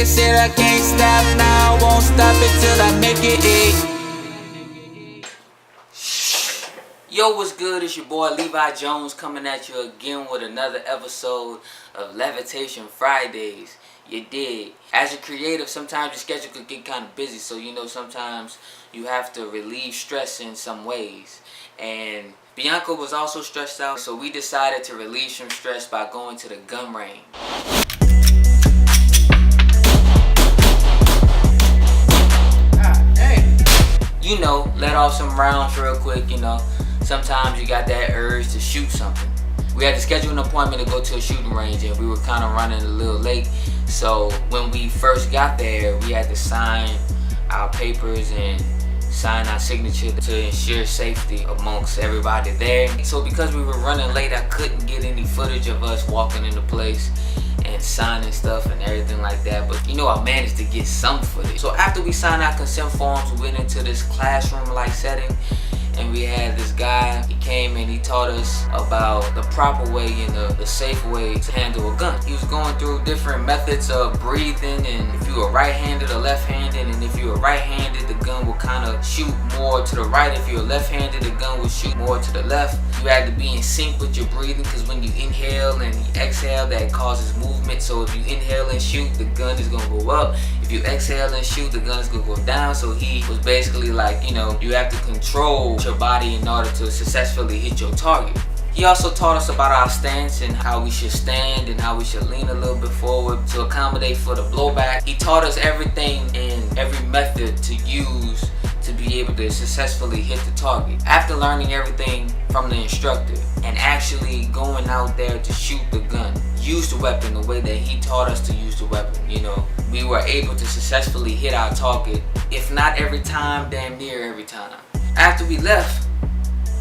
said I can't stop now, I won't stop until I make it eight. Yo, what's good? It's your boy Levi Jones coming at you again with another episode of Levitation Fridays. You dig? As a creative, sometimes your schedule could get kind of busy, so sometimes you have to relieve stress in some ways. And Bianca was also stressed out, so we decided to relieve some stress by going to the gun range. Let off some rounds real quick, Sometimes you got that urge to shoot something. We had to schedule an appointment to go to a shooting range, and we were kind of running a little late. So when we first got there, we had to sign our papers and sign our signature to ensure safety amongst everybody there. So because we were running late, I couldn't get any footage of us walking into place and signing stuff and everything like that, but I managed to get some footage. So after we signed our consent forms, we went into this classroom-like setting, and we had this guy. He came and he taught us about the proper way and the safe way to handle a gun. He was going through different methods of breathing, and if you were right-handed or left-handed, and if you were right-handed, the gun will kind of shoot more to the right. If you were left-handed, the gun will shoot more to the left. You had to be in sync with your breathing, because when you inhale and you exhale, that causes movement. So if you inhale and shoot, the gun is gonna go up. If you exhale and shoot, the gun is gonna go down. So he was basically like, you have to control your body in order to successfully hit your target. He also taught us about our stance and how we should stand and how we should lean a little bit forward to accommodate for the blowback. He taught us everything and every method to use to be able to successfully hit the target. After learning everything from the instructor and actually going out there to shoot the gun, use the weapon the way that he taught us to use the weapon, we were able to successfully hit our target, if not every time, damn near every time. After we left,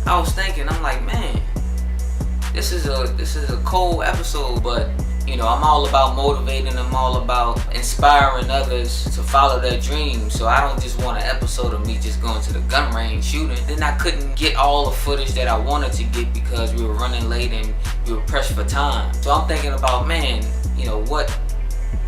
I was thinking, I'm like, man, this is a cold episode, but I'm all about motivating, I'm all about inspiring others to follow their dreams. So I don't just want an episode of me just going to the gun range shooting. Then I couldn't get all the footage that I wanted to get because we were running late and we were pressed for time. So I'm thinking about, man,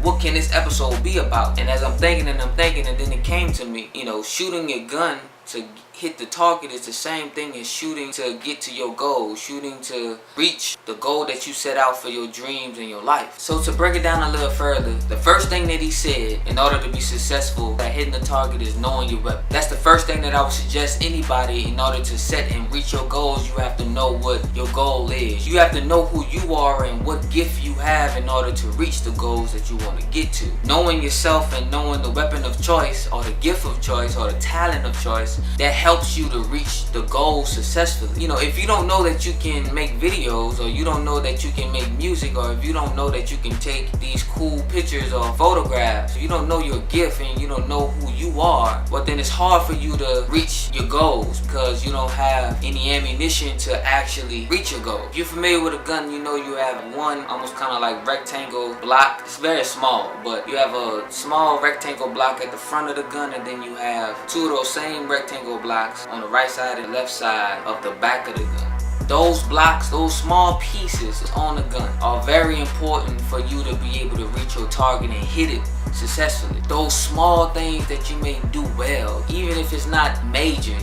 what can this episode be about? And as I'm thinking, and then it came to me, shooting a gun to hit the target is the same thing as shooting to get to your goal, shooting to reach the goal that you set out for your dreams and your life. So to break it down a little further, the first thing that he said in order to be successful at hitting the target is knowing your weapon. That's the first thing that I would suggest anybody. In order to set and reach your goals, you have to know what your goal is. You have to know who you are and what gift you have in order to reach the goals that you want to get to. Knowing yourself and knowing the weapon of choice or the gift of choice or the talent of choice, that helps you to reach the goal successfully. If you don't know that you can make videos, or you don't know that you can make music, or if you don't know that you can take these cool pictures or photographs, if you don't know your gift and you don't know who you are, well then it's hard for you to reach your goals because you don't have any ammunition to actually reach your goal. If you're familiar with a gun, you have one almost kind of like rectangle block. It's very small, but you have a small rectangle block at the front of the gun, and then you have two of those same rectangle blocks on the right side and left side of the back of the gun. Those blocks, those small pieces on the gun are very important for you to be able to reach your target and hit it successfully. Those small things that you may do well, even if it's not major,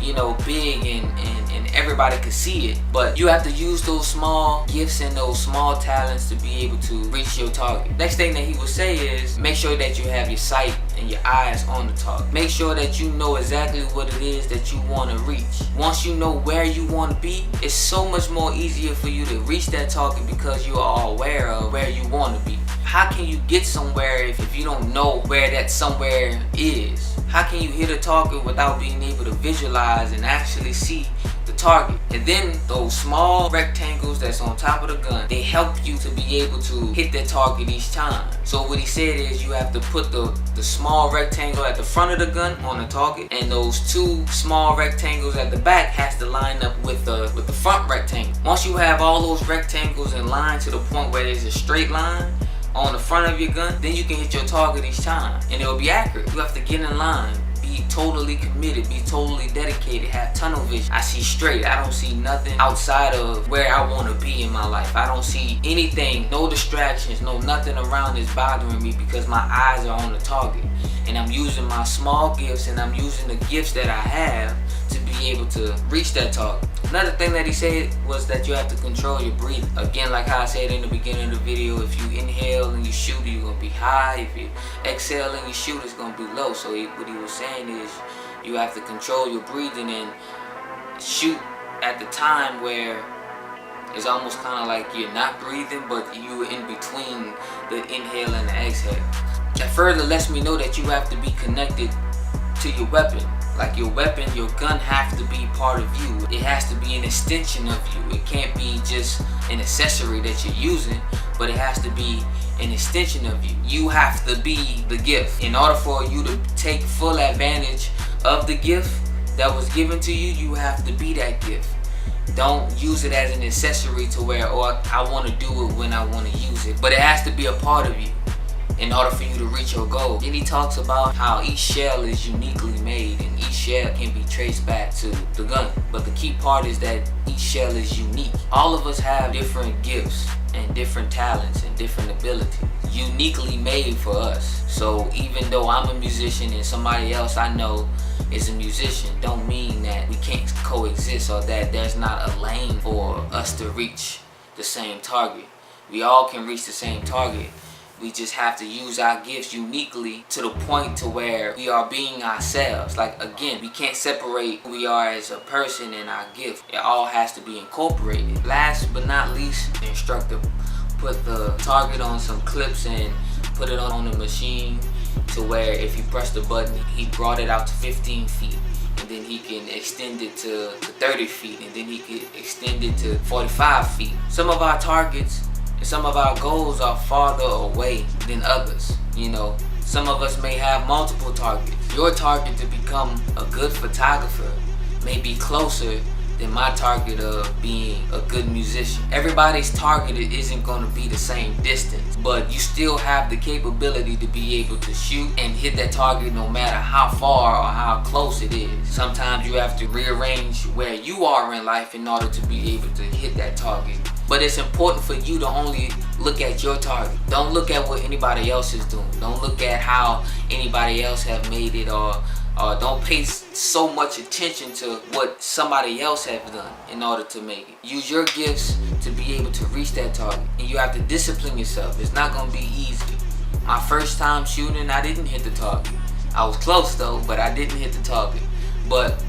big and everybody can see it, but you have to use those small gifts and those small talents to be able to reach your target. Next thing that he would say is make sure that you have your sight and your eyes on the target. Make sure that you know exactly what it is that you want to reach. Once you know where you want to be, it's so much more easier for you to reach that target because you are aware of where you want to be. How can you get somewhere if you don't know where that somewhere is? How can you hit a target without being able to visualize and actually see the target? And then those small rectangles that's on top of the gun, they help you to be able to hit that target each time. So what he said is you have to put the small rectangle at the front of the gun on the target, and those two small rectangles at the back has to line up with the front rectangle. Once you have all those rectangles in line to the point where there's a straight line on the front of your gun, then you can hit your target each time and it will be accurate. You have to get in line, be be totally committed, be totally dedicated, have tunnel vision. I see straight. I don't see nothing outside of where I want to be in my life. I don't see anything, no distractions, no nothing around is bothering me because my eyes are on the target. And I'm using my small gifts and I'm using the gifts that I have to be able to reach that target. Another thing that he said was that you have to control your breathing. Again, like how I said in the beginning of the video, if you inhale and you shoot, you're going to be high. If you exhale and you shoot, it's going to be low. So what he was saying is you have to control your breathing and shoot at the time where it's almost kind of like you're not breathing, but you're in between the inhale and the exhale. That further lets me know that you have to be connected to your weapon. Like your weapon, your gun has to be part of you. It has to be an extension of you. It can't be just an accessory that you're using, but it has to be an extension of you. You have to be the gift. In order for you to take full advantage of the gift that was given to you, you have to be that gift. Don't use it as an accessory to where, oh, I want to do it when I want to use it. But it has to be a part of you in order for you to reach your goal. Then he talks about how each shell is uniquely made and each shell can be traced back to the gun. But the key part is that each shell is unique. All of us have different gifts and different talents and different abilities, uniquely made for us. So even though I'm a musician and somebody else I know is a musician, don't mean that we can't coexist or that there's not a lane for us to reach the same target. We all can reach the same target. We just have to use our gifts uniquely to the point to where we are being ourselves. Like again, we can't separate who we are as a person and our gift. It all has to be incorporated. Last but not least, the instructor put the target on some clips and put it on the machine to where if you press the button, he brought it out to 15 feet. And then he can extend it to 30 feet. And then he can extend it to 45 feet. Some of our targets and some of our goals are farther away than others. You know, some of us may have multiple targets. Your target to become a good photographer may be closer than my target of being a good musician. Everybody's target isn't going to be the same distance, but you still have the capability to be able to shoot and hit that target no matter how far or how close it is. Sometimes you have to rearrange where you are in life in order to be able to hit that target. But it's important for you to only look at your target. Don't look at what anybody else is doing. Don't look at how anybody else have made it, or don't pay so much attention to what somebody else has done in order to make it. Use your gifts to be able to reach that target. And you have to discipline yourself. It's not going to be easy. My first time shooting, I didn't hit the target. I was close though, but I didn't hit the target. But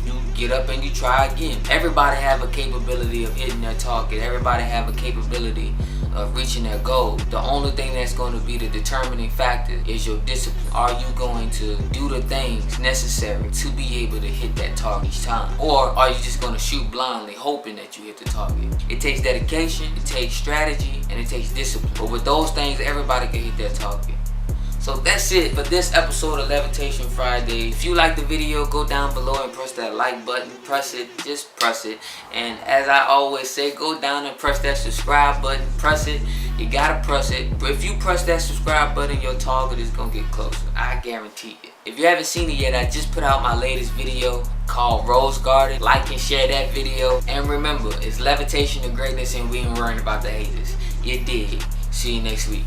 you get up and you try again. Everybody have a capability of hitting their target. Everybody have a capability of reaching their goal. The only thing that's going to be the determining factor is your discipline. Are you going to do the things necessary to be able to hit that target each time? Or are you just going to shoot blindly hoping that you hit the target? It takes dedication, it takes strategy, and it takes discipline. But with those things, everybody can hit that target. So that's it for this episode of Levitation Friday. If you like the video, go down below and press that like button. Press it, just press it. And as I always say, go down and press that subscribe button. Press it, you gotta press it. But if you press that subscribe button, your target is gonna get closer. I guarantee it. If you haven't seen it yet, I just put out my latest video called Rose Garden. Like and share that video. And remember, it's levitation to greatness and we ain't worrying about the haters. You dig. See you next week.